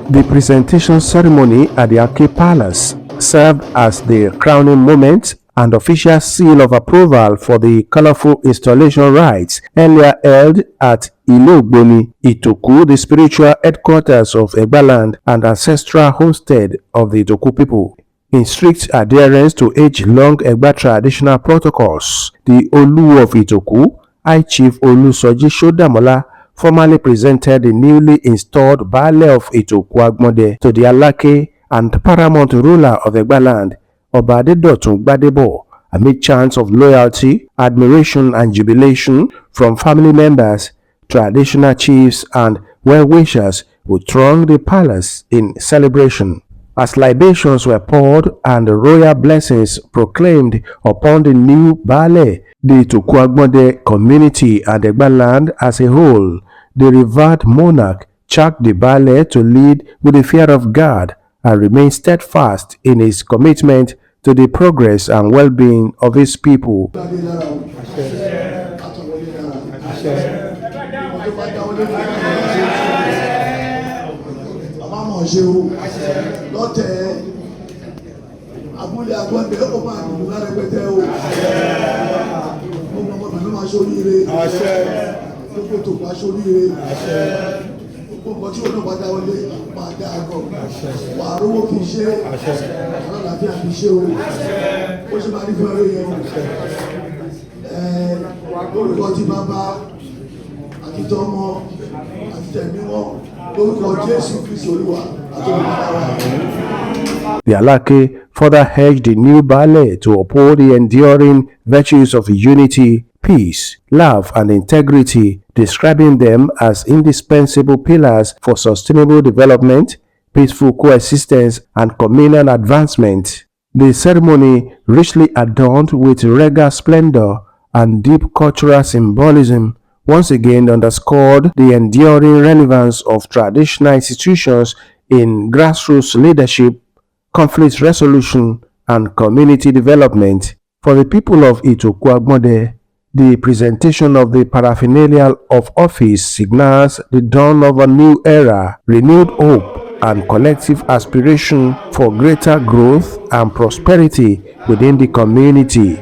The presentation ceremony at the Alake Palace served as the crowning moment and official seal of approval for the colorful installation rites earlier held at Baale Of Itoku, the spiritual headquarters of Egbaland and ancestral homestead of the Itoku people. In strict adherence to age-long Egba traditional protocols, the Olu of Itoku, High Chief Olusoji Shodamola, formally presented the newly installed Baale of Itoku Agbonde to the Alake and paramount ruler of Egbaland, Oba Adedotun Gbadebo, amid chants of loyalty, admiration and jubilation from family members, traditional chiefs and well-wishers who thronged the palace in celebration. As libations were poured and royal blessings proclaimed upon the new Baale, the Itoku Agbonde community and Egbaland as a whole, the revered monarch charged the Baale to lead with the fear of God and remain steadfast in his commitment to the progress and well-being of his people. Abule Agbonde ó máa dùn lára pẹtẹ o. Gbogbo ọmọ bàbá máa ṣoríire. Gbogbo tó máa ṣoríire. Gbogbo tí wọn náà bá dá wọlé máa dá àgọ́. Wà á rówó kì í ṣe. Àwọn àlàáfíà kì í ṣe o. Ó ṣe máa ní fún ẹrú yẹn. Lórúkọ tí bàbá àti tọmọ àti tẹ̀mí wọn lórúkọ Jésù Kristi Olúwa àti olùkọ́. The Alake further urged the new Baale to uphold the enduring virtues of unity, peace, love, and integrity, describing them as indispensable pillars for sustainable development, peaceful coexistence, and communal advancement. The ceremony, richly adorned with regal splendor and deep cultural symbolism, once again underscored the enduring relevance of traditional institutions in grassroots leadership, conflict resolution, and community development. For the people of Itoku Agbonde, the presentation of the paraphernalia of office signals the dawn of a new era, renewed hope, and collective aspiration for greater growth and prosperity within the community.